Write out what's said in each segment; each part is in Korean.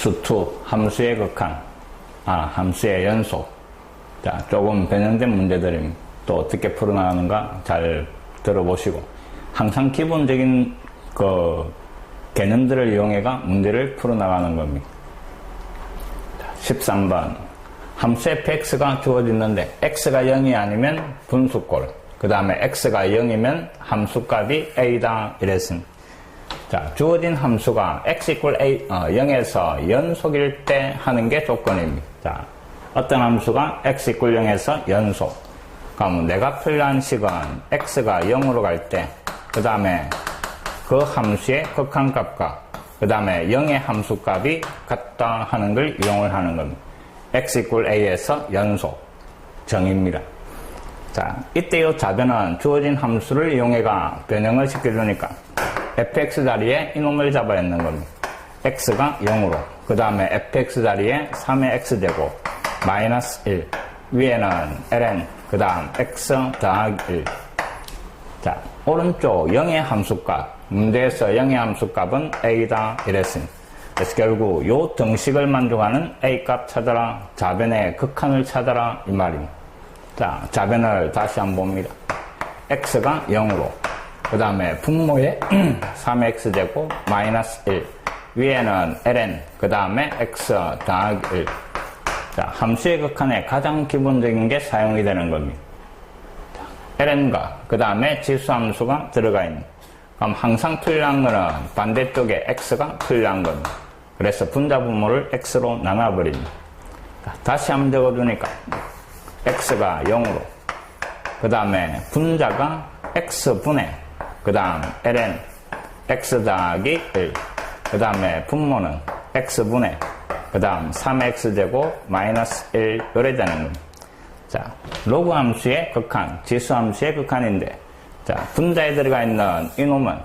수투, 함수의 극한, 함수의 연속. 자, 조금 변형된 문제들입니다. 또 어떻게 풀어나가는가 잘 들어보시고, 항상 기본적인 개념들을 이용해가 문제를 풀어나가는 겁니다. 13번. 함수 fx가 주어지는데, x가 0이 아니면 분수꼴, 그 다음에 x가 0이면 함수값이 a다 이랬습니다. 자, 주어진 함수가 x equal a, 0에서 연속일 때 하는 게 조건입니다. 자, 어떤 함수가 x equal 0에서 연속. 그럼 내가 필요한 식은 x가 0으로 갈 때, 그 다음에 그 함수의 극한값과 그 다음에 0의 함수값이 같다 하는 걸 이용을 하는 겁니다. x equal a에서 연속 정의입니다. 자, 이때 이 자변은 주어진 함수를 이용해가 변형을 시켜주니까 fx 자리에 이놈을 잡아야 하는 겁니다. x가 0으로, 그 다음에 fx 자리에 3의 x제곱 마이너스 1, 위에는 ln, 그 다음 x 더하기 1. 자, 오른쪽 0의 함수값, 문제에서 0의 함수값은 a다 이랬습니다. 그래서 결국 요 등식을 만족하는 a값 찾아라, 자변의 극한을 찾아라 이 말입니다. 자, 자변을 다시 한번 봅니다. x가 0으로, 그 다음에 분모에 3x제곱 마이너스 1, 위에는 ln, 그 다음에 x 더하기 1. 자, 함수의 극한에 가장 기본적인 게 사용이 되는 겁니다. 자, ln과 그 다음에 지수함수가 들어가 있는. 그럼 항상 틀린 거는 반대쪽에 x가 틀린 겁니다. 그래서 분자 분모를 x로 나눠버립니다. 자, 다시 한번 적어주니까 x가 0으로, 그 다음에 분자가 x분의, 그 다음 ln x 더하기 1, 그 다음에 분모는 x분의, 그 다음 3x제곱 마이너스 1 이래 되는 겁니다. 자, 로그 함수의 극한, 지수 함수의 극한인데, 자, 분자에 들어가 있는 이놈은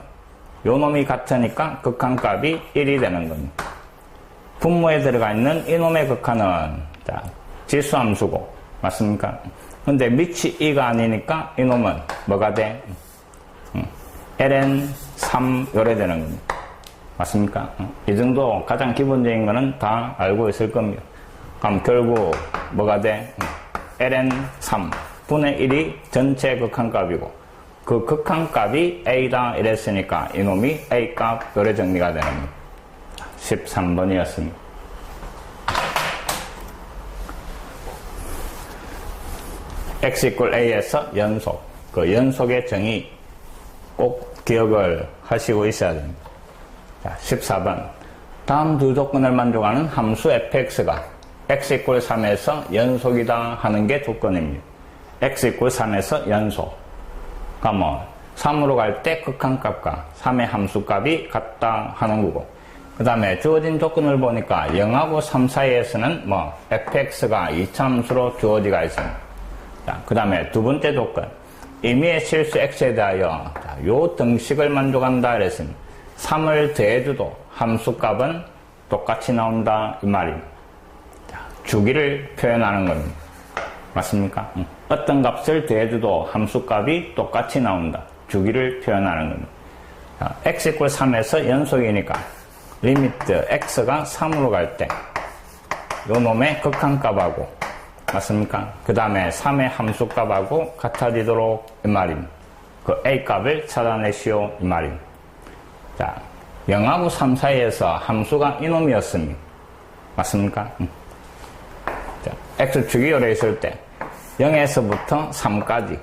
요 놈이 같으니까 극한값이 1이 되는 겁니다. 분모에 들어가 있는 이놈의 극한은 자, 지수 함수고 맞습니까? 근데 밑이 2가 아니니까 이놈은 뭐가 돼? ln 3 요래 되는 겁니다. 맞습니까? 이 정도 가장 기본적인 거는 다 알고 있을 겁니다. 그럼 결국 뭐가 돼? ln 3 분의 1이 전체 극한값이고 그 극한값이 a다 이랬으니까 이놈이 a값 요래 정리가 되는 겁니다. 13번이었습니다. x equal a에서 연속, 그 연속의 정의 꼭 기억을 하시고 있어야 됩니다. 자, 14번. 다음 두 조건을 만족하는 함수 fx가 x equal 3에서 연속이다 하는 게 조건입니다. x equal 3에서 연속. 그러면 3으로 갈 때 극한값과 3의 함수값이 같다 하는 거고, 그 다음에 주어진 조건을 보니까 0하고 3 사이에서는 fx가 2차 함수로 주어지가 있습니다. 자, 그 다음에 두 번째 조건. 임의의 실수 x에 대하여 요 등식을 만족한다 그랬습니다. 3을 더해줘도 함수값은 똑같이 나온다 이 말입니다. 자, 주기를 표현하는 겁니다. 맞습니까? 어떤 값을 더해줘도 함수값이 똑같이 나온다. 주기를 표현하는 겁니다. 자, x equal 3에서 연속이니까 리미트 x가 3으로 갈 때 요 놈의 극한값하고 맞습니까? 그 다음에 3의 함수값하고 같아지도록 이 말입니다. 그 a값을 찾아내시오 이 말입니다. 자, 0하고 3 사이에서 함수가 이놈이었습니다. 맞습니까? 자, x축이 요래 있을 때 0에서부터 3까지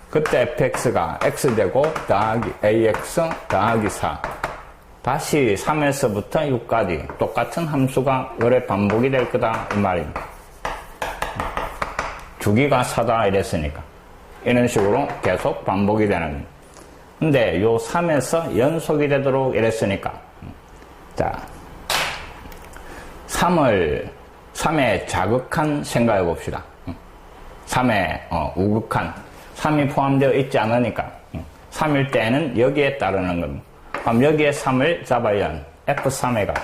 그때 fx가 x제곱 더하기 ax 더하기 4 다시 3에서부터 6까지 똑같은 함수가 요래 반복이 될 거다 이 말입니다. 주기가 4다 이랬으니까 이런 식으로 계속 반복이 되는 겁니다. 근데 요 3에서 연속이 되도록 이랬으니까 자 3의 자극한 생각해 봅시다. 3의 우극한 3이 포함되어 있지 않으니까 3일 때는 여기에 따르는 겁니다. 그럼 여기에 3을 잡아야 F3의 값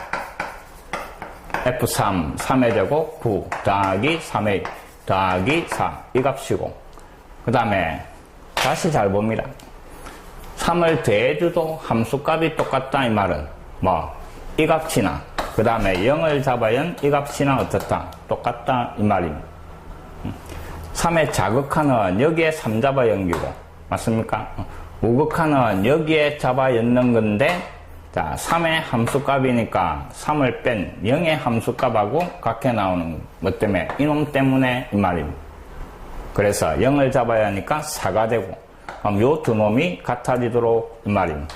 F3 3의 제곱 9 더하기 3의 더하기 4 이 값이고 그 다음에 다시 잘 봅니다. 3을 더해줘도 함수값이 똑같다 이 말은 이 값이나 그 다음에 0을 잡아연 이 값이나 어떻다? 똑같다 이 말입니다. 3의 자극하는 여기에 3 잡아 연기고 맞습니까? 우극하는 여기에 잡아 엮는 건데 자 3의 함수값이니까 3을 뺀 0의 함수값하고 같게 나오는 것 때문에 이놈 때문에 이 말입니다. 그래서 0을 잡아야 하니까 4가 되고 그럼 요 두 놈이 같아지도록 이 말입니다.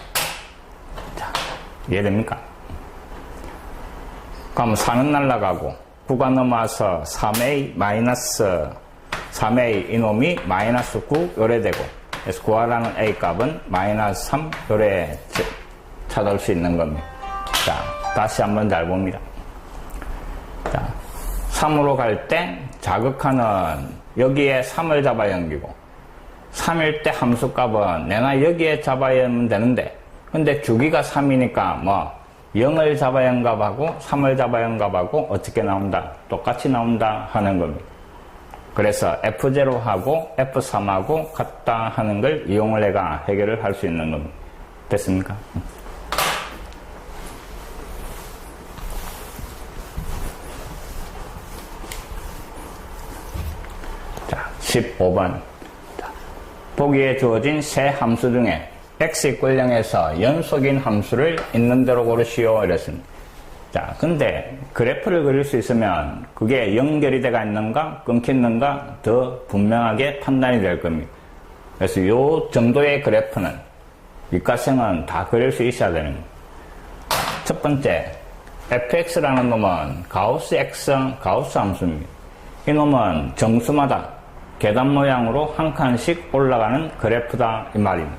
자, 이해됩니까? 그럼 4는 날라가고 9가 넘어와서 3a 마이너스 3a 이놈이 마이너스 9 요래 되고 그래서 구하라는 a 값은 마이너스 3 요래 찾을 수 있는 겁니다. 자, 다시 한번 잘 봅니다. 자, 3으로 갈 때 자극하는 여기에 3을 잡아 연기고 3일 때 함수값은 내가 여기에 잡아야 하면 되는데 근데 주기가 3이니까 뭐 0을 잡아 연값하고 3을 잡아 연값하고 어떻게 나온다? 똑같이 나온다 하는 겁니다. 그래서 F0하고 F3하고 같다 하는 걸 이용을 해가 해결을 할 수 있는 겁니다. 됐습니까? 자, 15번. 보기에 주어진 세 함수 중에 x = 0에서 연속인 함수를 있는 대로 고르시오 이랬습니다. 자, 근데 그래프를 그릴 수 있으면 그게 연결이 돼가 있는가 끊기는가 더 분명하게 판단이 될 겁니다. 그래서 이 정도의 그래프는 이과생은 다 그릴 수 있어야 되는 겁니다. 첫 번째, fx라는 놈은 가우스 x 가우스 함수입니다. 이 놈은 정수마다 계단 모양으로 한 칸씩 올라가는 그래프다 이 말입니다.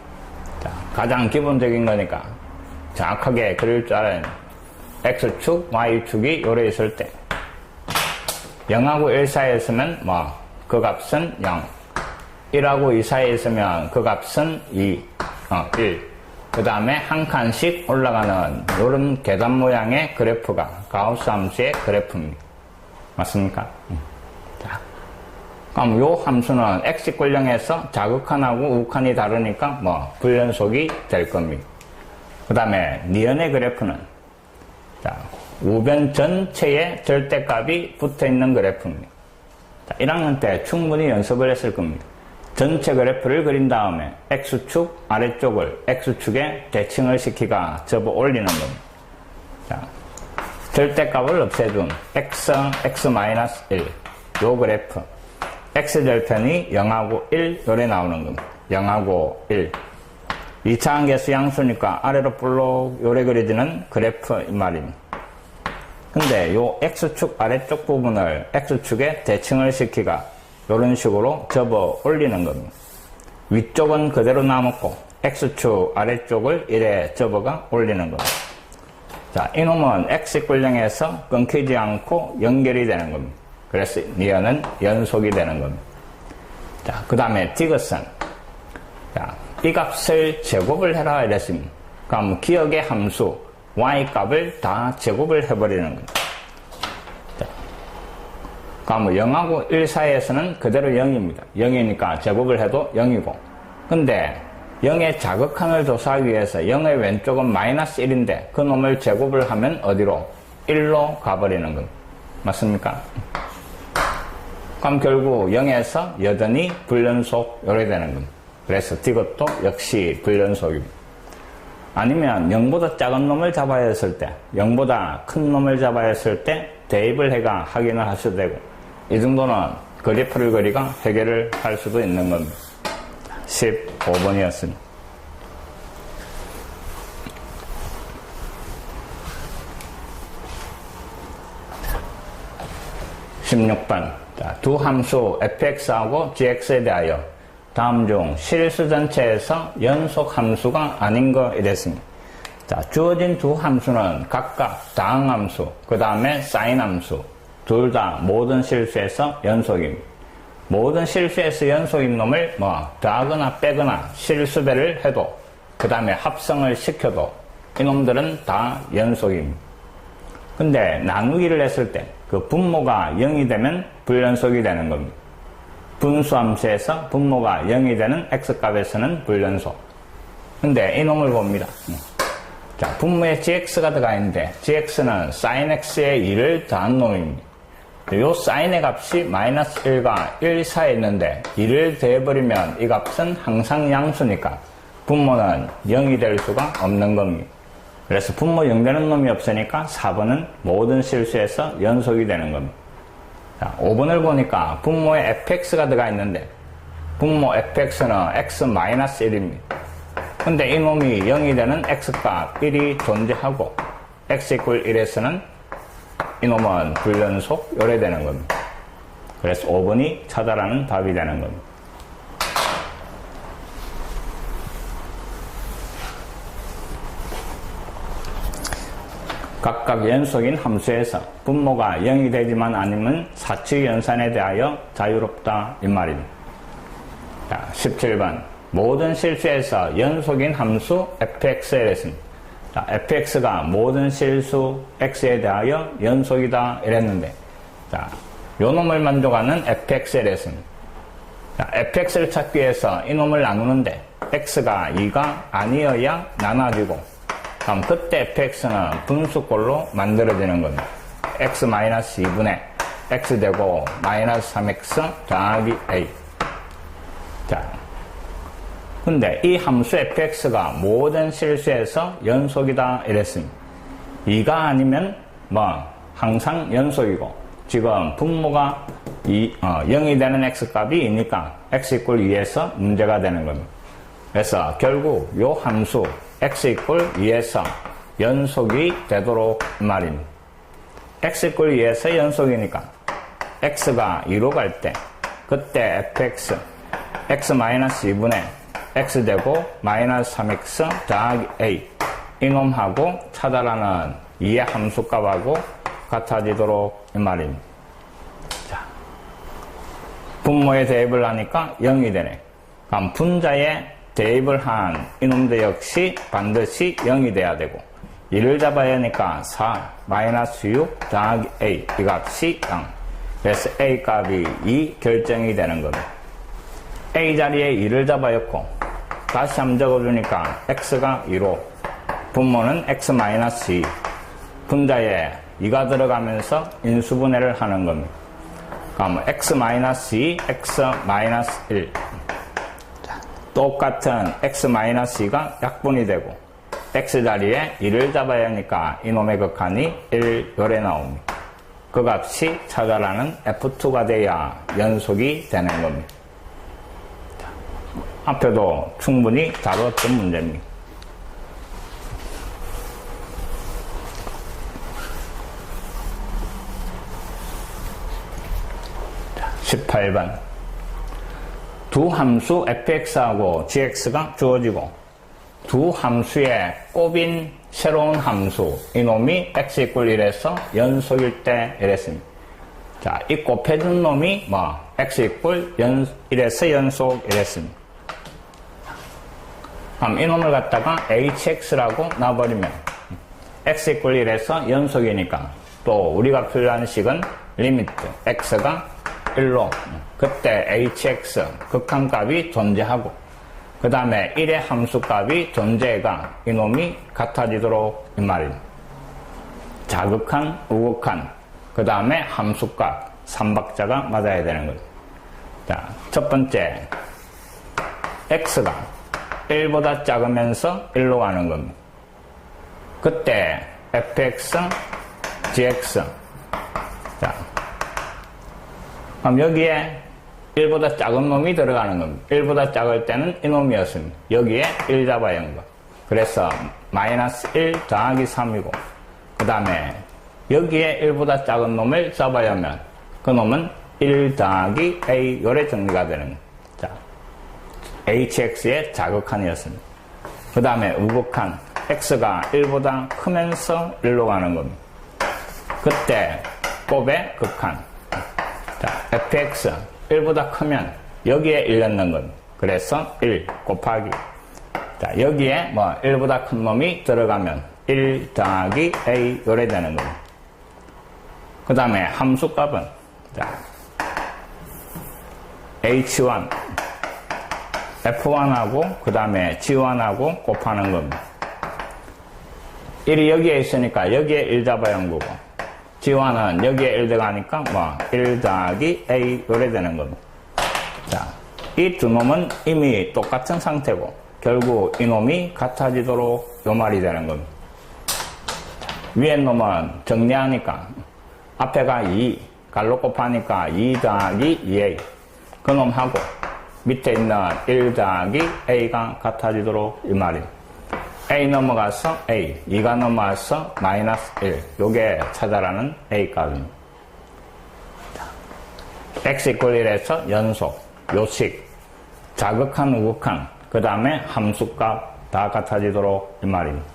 자, 가장 기본적인 거니까 정확하게 그릴 줄 알아야 합니다. X축, Y축이 요래 있을 때 0하고 1 사이에 있으면 뭐 그 값은 0 1하고 2 사이에 있으면 그 값은 1 그 다음에 한 칸씩 올라가는 요런 계단 모양의 그래프가 가우스 함수의 그래프입니다. 맞습니까? 자, 그럼 요 함수는 x = 0에서 자극한하고 우극한이 다르니까 뭐 불연속이 될 겁니다. 그 다음에 니은의 그래프는 자, 우변 전체에 절대값이 붙어있는 그래프입니다. 자, 1학년 때 충분히 연습을 했을 겁니다. 전체 그래프를 그린 다음에 x축 아래쪽을 x축에 대칭을 시키가 접어 올리는 겁니다. 자, 절대값을 없애준 x-1 요 그래프 x절편이 0하고 1 요래 나오는 겁니다. 0하고 1 2차항계수 양수니까 아래로 볼록 요래 그려지는 그래프 이 말입니다. 근데 요 x축 아래쪽 부분을 x축에 대칭을 시키가 요런 식으로 접어 올리는 겁니다. 위쪽은 그대로 남았고 x축 아래쪽을 이래 접어가 올리는 겁니다. 자, 이놈은 x = 0에서 끊기지 않고 연결이 되는 겁니다. 그래서 니은은 연속이 되는 겁니다. 자, 그 다음에 디귿은 자, 이 값을 제곱을 해라 이랬습니다. 그럼 기억의 함수 y 값을 다 제곱을 해버리는 겁니다. 자, 그럼 0하고 1 사이에서는 그대로 0입니다. 0이니까 제곱을 해도 0이고 근데 0의 자극항을 조사하기 위해서 0의 왼쪽은 마이너스 1인데 그 놈을 제곱을 하면 어디로? 1로 가버리는 겁니다. 맞습니까? 그럼 결국 0에서 여전히 불연속 요래 되는 겁니다. 그래서 디귿도 역시 불연속입니다. 아니면 0보다 작은 놈을 잡아야 했을 때 0보다 큰 놈을 잡아야 했을 때 대입을 해가 확인을 할 수도 되고 이 정도는 그래프를 그리가 해결을 할 수도 있는 겁니다. 15번이었습니다. 16번. 자, 두 함수 fx하고 gx에 대하여 다음 중 실수 전체에서 연속 함수가 아닌 거 이랬습니다. 자, 주어진 두 함수는 각각 다항함수, 그 다음에 사인함수, 둘 다 모든 실수에서 연속입니다. 모든 실수에서 연속인 놈을 뭐 더하거나 빼거나 실수배를 해도 그 다음에 합성을 시켜도 이놈들은 다 연속입니다. 근데 나누기를 했을 때 그 분모가 0이 되면 불연속이 되는 겁니다. 분수함수에서 분모가 0이 되는 x값에서는 불연속. 근데 이놈을 봅니다. 자, 분모에 gx가 들어가 있는데 gx는 sin x에 2를 더한 놈입니다. 요 sin의 값이 마이너스 1과 1 사이에 있는데 2를 더해버리면 이 값은 항상 양수니까 분모는 0이 될 수가 없는 겁니다. 그래서 분모 0 되는 놈이 없으니까 4번은 모든 실수에서 연속이 되는 겁니다. 자, 5번을 보니까 분모에 fx가 들어가 있는데 분모 fx는 x-1입니다. 근데 이놈이 0이 되는 x값 1이 존재하고 x = 1에서는 이놈은 불연속 요래되는 겁니다. 그래서 5번이 찾아라는 답이 되는 겁니다. 각각 연속인 함수에서 분모가 0이 되지만 아니면 사칙 연산에 대하여 자유롭다 이 말입니다. 자, 17번 모든 실수에서 연속인 함수 fx에 했습니다. 자, fx가 모든 실수 x에 대하여 연속이다 이랬는데 자, 요 놈을 만족하는 fx에 했습니다. 자, fx를 찾기 위해서 이 놈을 나누는데 x가 2가 아니어야 나눠지고 그럼 그때 fx는 분수꼴로 만들어지는 겁니다. x-2분의 x 되고 마이너스 3x 더하기 a. 자, 근데 이 함수 fx가 모든 실수에서 연속이다 이랬습니다. 2가 아니면 뭐 항상 연속이고 지금 분모가 0이 되는 x값이 2니까 x = 2에서 문제가 되는 겁니다. 그래서 결국 요 함수 x = 2에서 연속이 되도록 말입니다. x = 2에서 연속이니까 x가 2로 갈 때 그때 fx x-2분의 x 되고 마이너스 3x 더하기 a 이놈하고 찾아라는 2의 함수값하고 같아지도록 이 말입니다. 자, 분모에 대입을 하니까 0이 되네. 그럼 분자에 대입을 한 이놈들 역시 반드시 0이 돼야 되고 2를 잡아야 하니까 4 마이너스 6 더하기 a 이 값이 0. 그래서 a 값이 2 결정이 되는 겁니다. a 자리에 2를 잡아였고 다시 한번 적어주니까 x가 2로 분모는 x-2 분자에 2가 들어가면서 인수분해를 하는 겁니다. 그럼 x-2 x-1 똑같은 x-2가 약분이 되고 x 자리에 2를 잡아야 하니까 이놈의 극한이 1 요래 나옵니다. 그 값이 찾아라는 F2가 돼야 연속이 되는 겁니다. 앞에도 충분히 다뤘던 문제입니다. 자, 18번 두 함수 fx하고 gx가 주어지고 두 함수의 곱인 새로운 함수 이놈이 x = 1에서 연속일 때 이랬습니다. 자, 이 곱해준 놈이 뭐 x = 1에서 연속 이랬습니다. 그럼 이놈을 갖다가 hx라고 놔버리면 x = 1에서 연속이니까 또 우리가 필요한 식은 리미트 x가 1로 그때 hx 극한값이 존재하고 그 다음에 1의 함수값이 존재가 이놈이 같아지도록 이 말입니다. 자극한, 우극한, 그 다음에 함수값 3박자가 맞아야 되는 거죠. 자, 첫 번째 x가 1보다 작으면서 1로 가는 겁니다. 그때 fx, gx 자, 그럼 여기에 1보다 작은 놈이 들어가는 겁니다. 1보다 작을 때는 이놈이었습니다. 여기에 1 잡아야 하는 거. 그래서 마이너스 1 더하기 3이고 그 다음에 여기에 1보다 작은 놈을 잡아야 하면 그 놈은 1 더하기 a 요래 정리가 되는 거예요. 자, hx의 자극한이었습니다. 그 다음에 우극한 x가 1보다 크면서 1로 가는 겁니다. 그때 곱의 극한 자, fx 1보다 크면 여기에 1 넣는 겁니다. 그래서 1 곱하기 자, 여기에 뭐 1보다 큰 놈이 들어가면 1 더하기 a 요래 되는 겁니다. 그 다음에 함수값은 자, h1 F1하고 그 다음에 G1하고 곱하는 겁니다. 1이 여기에 있으니까 여기에 1 잡아야 거고, 지화는 여기에 1 들어가니까 1 더하기 A 요래 되는 겁니다. 자, 이 두 놈은 이미 똑같은 상태고, 결국 이놈이 같아지도록 요 말이 되는 겁니다. 위에 놈은 정리하니까 앞에가 2, 갈로 곱하니까 2 더하기 2A. 그 놈하고 밑에 있는 1 더하기 A가 같아지도록 이 말입니다. A 넘어가서 A, 2가 넘어가서 마이너스 1. 요게 찾아라는 A 값입니다. X = 1에서 연속, 요식, 자극한, 우극한, 그 다음에 함수값 다 같아지도록 이 말입니다.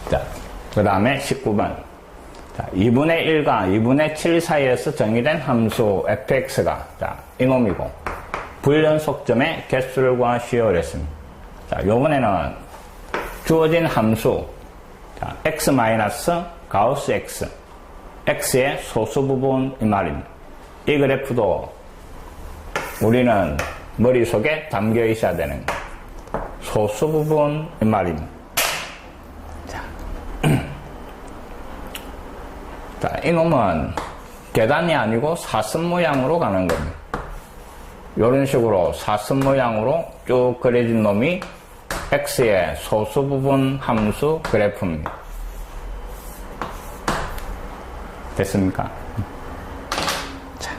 자, 그 다음에 19번. 자, 2분의 1과 2분의 7 사이에서 정의된 함수 fx가, 자, 이놈이고, 불연속점의 개수를 구하시오. 그랬습니다. 자, 요번에는 주어진 함수, 자, x 가우스 x, x의 소수 부분, 이 말입니다. 이 그래프도 우리는 머릿속에 담겨 있어야 되는 거예요. 소수 부분, 이 말입니다. 자, 이놈은 계단이 아니고 사슴 모양으로 가는 겁니다. 이런 식으로 사슴 모양으로 쭉 그려진 놈이 x의 소수 부분 함수 그래프입니다. 됐습니까? 자,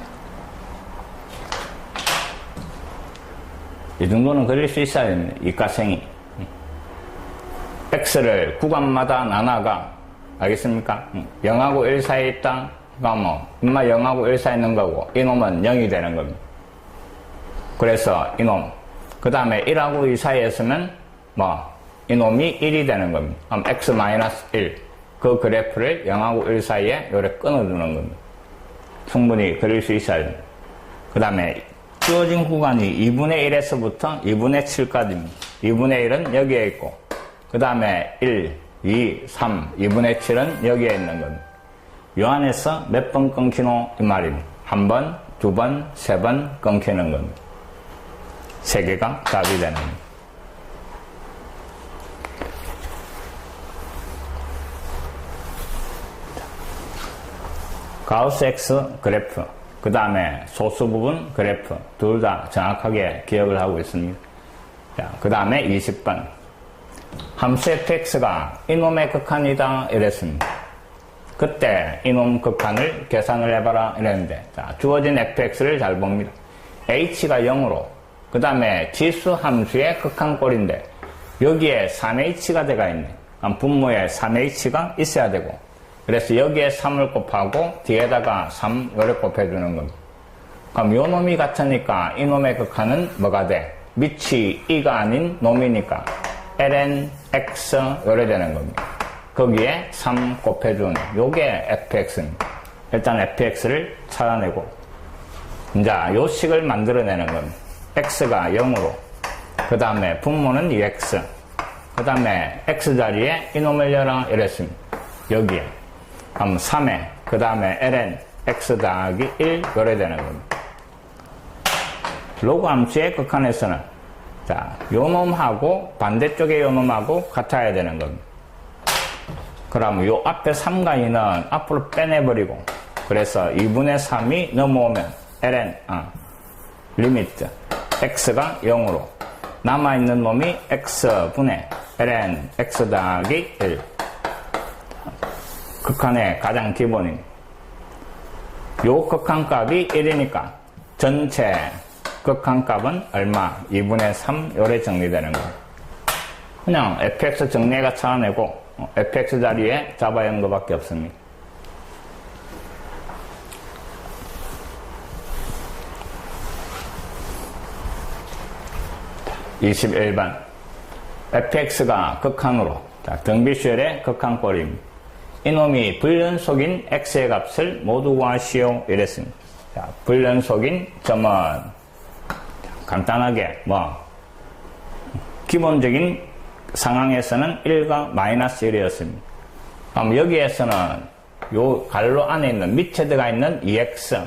이 정도는 그릴 수 있어야 됩니다. 이과생이. x를 구간마다 나눠가. 알겠습니까? 0하고 1 사이에 있다. 인마 0하고 1 사이에 있는 거고, 이놈은 0이 되는 겁니다. 그래서 이놈. 그 다음에 1하고 2 사이에 있으면, 이놈이 1이 되는 겁니다. 그럼 x-1. 그 그래프를 0하고 1 사이에 요래 끊어주는 겁니다. 충분히 그릴 수 있어야 됩니다. 그 다음에 주어진 구간이 2분의 1에서부터 2분의 7까지입니다. 2분의 1은 여기에 있고, 그 다음에 1, 2, 3, 2분의 7은 여기에 있는 겁니다. 요 안에서 몇 번 끊기노? 이 말입니다. 한 번, 두 번, 세 번 끊기는 겁니다. 세 개가 답이 되는 겁니다. 가우스 X 그래프, 그 다음에 소수 부분 그래프, 둘 다 정확하게 기억을 하고 있습니다. 자, 그 다음에 20번. 함수 fx가 이놈의 극한이다 이랬습니다. 그때 이놈 극한을 계산을 해봐라 이랬는데, 자, 주어진 fx를 잘 봅니다. h가 0으로, 그 다음에 지수 함수의 극한꼴인데 여기에 3h가 들어가 있네. 그럼 분모에 3h가 있어야 되고, 그래서 여기에 3을 곱하고 뒤에다가 3 요래 곱해주는 겁니다. 그럼 요 놈이 같으니까 이놈의 극한은 뭐가 돼? 밑이 2가 아닌 놈이니까 ln x 요래 되는 겁니다. 거기에 3 곱해주는 요게 fx입니다. 일단 fx를 찾아내고, 이제 요 식을 만들어내는 겁니다. x가 0으로, 그 다음에 분모는 2x, 그 다음에 x 자리에 이놈을 열어 이랬습니다. 여기에 그럼 3에 그 다음에 ln x 더하기 1 요래 되는 겁니다. 로그 함수의 극한에서는, 자, 요 놈하고 반대쪽에 요 놈하고 같아야 되는 겁니다. 그럼 요 앞에 3과 2는 앞으로 빼내버리고, 그래서 2분의 3이 넘어오면 ln 리미트 x가 0으로 남아있는 놈이 x분의 ln x 더하기 1. 극한의 가장 기본인 요 극한값이 1이니까 전체 극한값은 얼마? 2분의 3 요래 정리되는 거예요. 그냥 fx 정리해가 찾아내고 fx 자리에 잡아야 하는 것밖에 없습니다. 자, 21번. fx가 극한으로, 자, 등비수열의 극한꼴입니다. 이놈이 불연속인 x의 값을 모두 구하시오 이랬습니다. 자, 불연속인 점은 간단하게 기본적인 상황에서는 1과 마이너스 1이었습니다. 그럼 여기에서는 요 갈로 안에 있는 밑에 들어가 있는 2x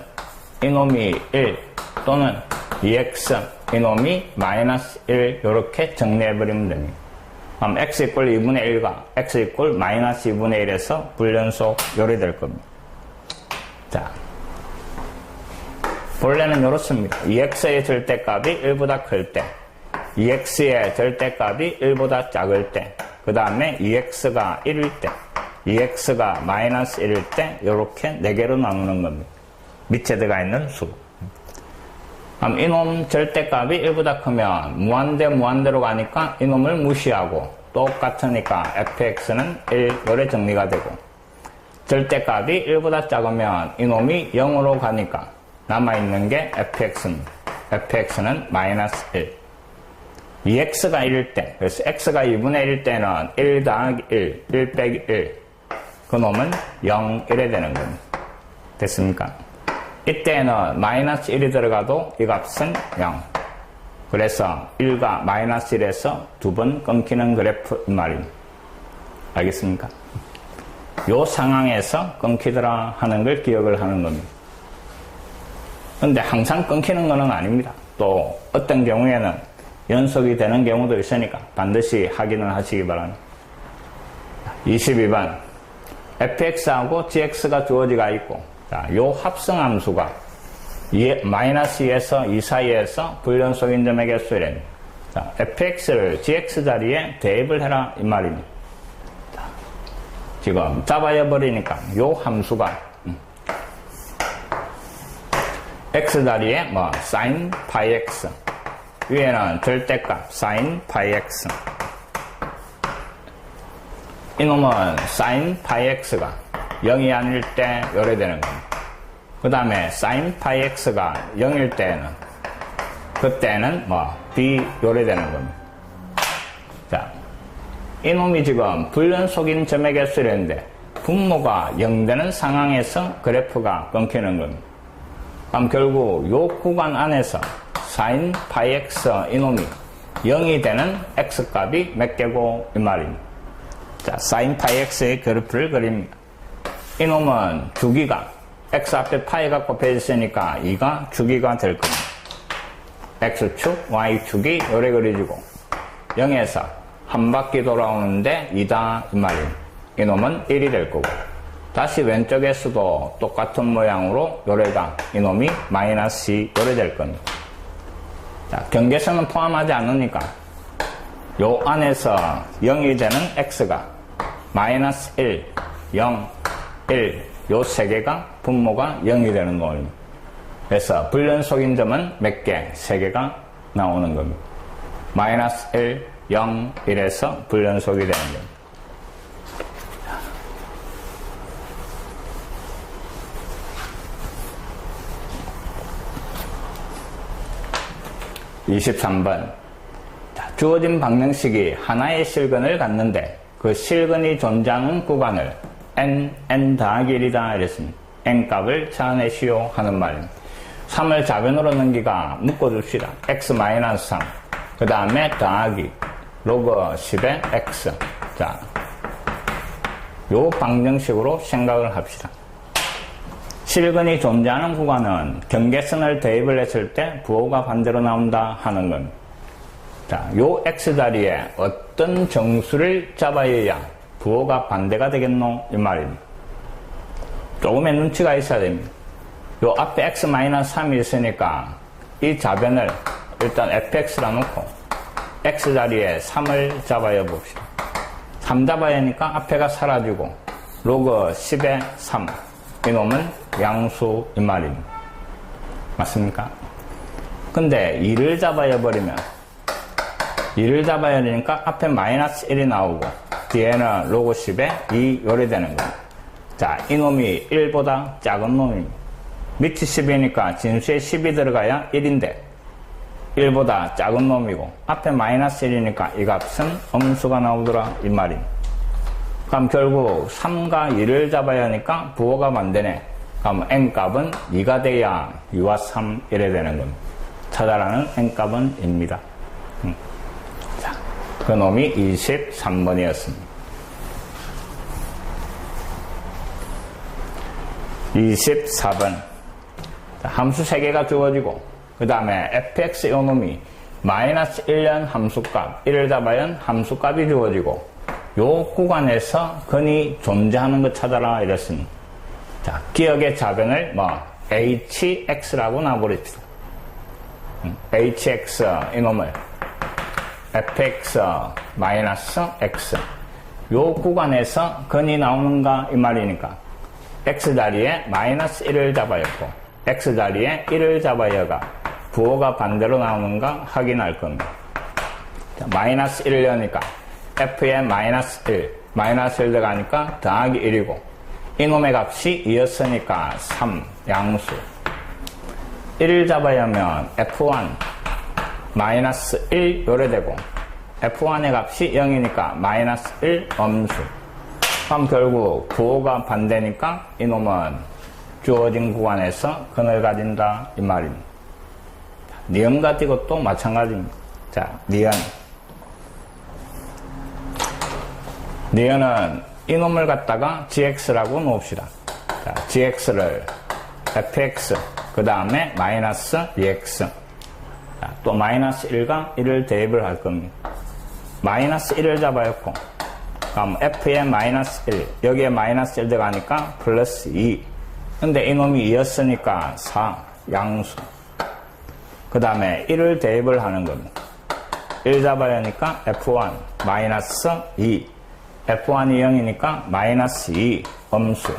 이놈이 1 또는 2x 이놈이 마이너스 1 이렇게 정리해버리면 됩니다. 그럼 x 이꼴 2분의 1과 x 이꼴 마이너스 2분의 1에서 불연속 요리될 겁니다. 자, 본래는 이렇습니다. 2x의 절대값이 1보다 클 때, 2x의 절대값이 1보다 작을 때, 그 다음에 2x가 1일 때, 2x가 마이너스 1일 때 이렇게 4개로 나누는 겁니다. 밑에 들어가 있는 수. 그럼 이놈 절대값이 1보다 크면 무한대로 가니까 이놈을 무시하고 똑같으니까 fx는 1 요래 정리가 되고, 절대값이 1보다 작으면 이놈이 0으로 가니까 남아있는 게 fx는 마이너스 1. 2x가 1일 때, 그래서 x가 2분의 1일 때는 1 더하기 1 빼기 1. 그 놈은 0, 1에 되는 겁니다. 됐습니까? 이때는 마이너스 1이 들어가도 이 값은 0. 그래서 1과 마이너스 1에서 2번 끊기는 그래프 이 말입니다. 알겠습니까? 요 상황에서 끊기더라 하는 걸 기억을 하는 겁니다. 근데 항상 끊기는 거는 아닙니다. 또 어떤 경우에는 연속이 되는 경우도 있으니까 반드시 확인을 하시기 바랍니다. 22번 fx하고 gx가 주어지가 있고, 자, 요 합성함수가 마이너스 2에서 2 사이에서 불연속인 점의 개수이랍니다. 자, fx를 gx 자리에 대입을 해라 이 말입니다. 자, 지금 잡아야 버리니까 요 함수가 x 자리에 뭐 sin pi x, 위에는 절대값 sin pi x, 이놈은 sin pi x가 0이 아닐 때 요래되는 겁니다. 그 다음에 sin pi x가 0일 때는, 그때는 뭐 b 요래되는 겁니다. 자, 이놈이 지금 불연속인 점의 개수라는데 분모가 0 되는 상황에서 그래프가 끊기는 겁니다. 그럼 결국 요 구간 안에서 sin pi x 이놈이 0이 되는 x값이 몇 개고 이 말입니다. 자, sin pi x의 그래프를 그립니다. 이놈은 주기가 x 앞에 파이가 곱해졌으니까 2가 주기가 될 겁니다. x축, y축이 요래 그려지고 0에서 한 바퀴 돌아오는데 2다 이 말입니다. 이놈은 1이 될 거고, 다시 왼쪽에서도 똑같은 모양으로 요래가 이놈이 마이너스 2 요래 될 겁니다. 자, 경계선은 포함하지 않으니까 요 안에서 0이 되는 x가 마이너스 1, 0, 1, 요 세 개가 분모가 0이 되는 겁니다. 그래서 불연속인 점은 몇 개? 3개가 나오는 겁니다. 마이너스 1, 0, 1에서 불연속이 되는 겁니다. 23번. 주어진 방정식이 하나의 실근을 갖는데 그 실근이 존재하는 구간을 n 더하기 1이다 이랬습니다. n 값을 찾아내시오 하는 말입니다. 3을 좌변으로 넘기가 묶어줍시다. x-3. 그 다음에 더하기 로그 10의 x. 자, 요 방정식으로 생각을 합시다. 실근이 존재하는 구간은 경계선을 대입을 했을 때 부호가 반대로 나온다 하는 겁니다. 자, 요 x자리에 어떤 정수를 잡아야 부호가 반대가 되겠노? 이 말입니다. 조금의 눈치가 있어야 됩니다. 요 앞에 x-3이 있으니까 이 좌변을 일단 fx라 놓고 x자리에 3을 잡아야 봅시다. 3 잡아야 하니까 앞에가 사라지고 로그 10의 3. 이놈은 양수 이 말입니다. 맞습니까? 근데 2를 잡아야 버리면 2를 잡아야 되니까 앞에 마이너스 1이 나오고 뒤에는 로그 10에 2 요래되는 겁니다. 자, 이놈이 1보다 작은 놈입니다. 밑이 10이니까 진수에 10이 들어가야 1인데 1보다 작은 놈이고 앞에 마이너스 1이니까 이 값은 음수가 나오더라 이 말입니다. 그럼 결국 3과 2를 잡아야 하니까 부호가 반대네. 그럼 n값은 2가 돼야 2와 3 이래 되는 겁니다. 찾아라는 n값은 2입니다. 자, 그 놈이 23번이었습니다. 24번. 자, 함수 3개가 주어지고 그 다음에 fx 요놈이 마이너스 1년 함수값, 1을 잡아야 함수값이 주어지고 요 구간에서 근이 존재하는 것 찾아라 이랬습니다. 자, 기억의 좌변을 hx라고 놔버립시다. hx 이놈을 fx 마이너스 x 요 구간에서 근이 나오는가 이 말이니까 x 자리에 마이너스 1을 잡아였고 x 자리에 1을 잡아여가 부호가 반대로 나오는가 확인할 겁니다. 자, 마이너스 1을 여니까 f에 마이너스 1 마이너스 1 들어가니까 더하기 1이고 이놈의 값이 2였으니까 3 양수 1을 잡아야 하면 f1 마이너스 1 요래 되고 f1의 값이 0이니까 마이너스 1 엄수. 그럼 결국 부호가 반대니까 이놈은 주어진 구간에서 근을 가진다 이 말입니다. 니은 가지고 또 마찬가지입니다. 자, 니은은 이놈을 갖다가 gx라고 놓읍시다. 자, gx를 fx 그 다음에 마이너스 2x 자, 또 마이너스 1과 1을 대입을 할 겁니다. 마이너스 1을 잡아였고 그럼 f에 마이너스 1 여기에 마이너스 1 들어가니까 플러스 2 근데 이놈이 2였으니까 4 양수 그 다음에 1을 대입을 하는 겁니다. 1 잡아야 하니까 f1 마이너스 2 f1이 0이니까 마이너스 2 엄수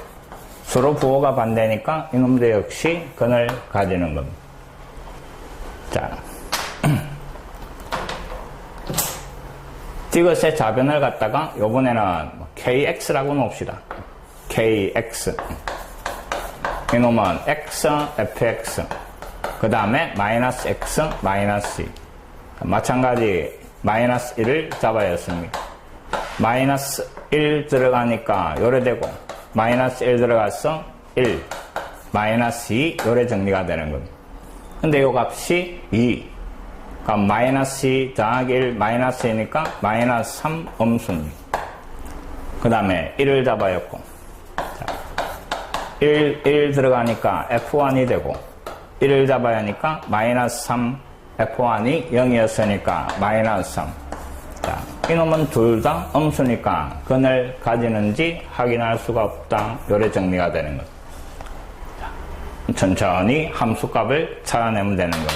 서로 부호가 반대니까 이놈들 역시 근을 가지는 겁니다. 자, 디귿의 좌변을 갖다가 요번에는 kx라고 놓읍시다. kx 이놈은 x, fx 그 다음에 마이너스 x, 마이너스 2 마찬가지 마이너스 1을 잡아야 했습니다. 마이너스 1 들어가니까 요래 되고 마이너스 1 들어가서 1 마이너스 2 요래 정리가 되는 겁니다. 근데 요 값이 2 그럼 마이너스 2 더하기 1 마이너스 2니까 마이너스 3 엄수입니다. 그 다음에 1을 잡아였고 1 들어가니까 f1이 되고 1을 잡아야 하니까 마이너스 3 f1이 0이었으니까 마이너스 3 자, 이놈은 둘 다 엄수니까 근을 가지는지 확인할 수가 없다 요래 정리가 되는 것. 천천히 함수값을 찾아내면 되는 겁니다.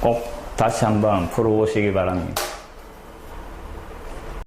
꼭 다시 한번 풀어보시기 바랍니다.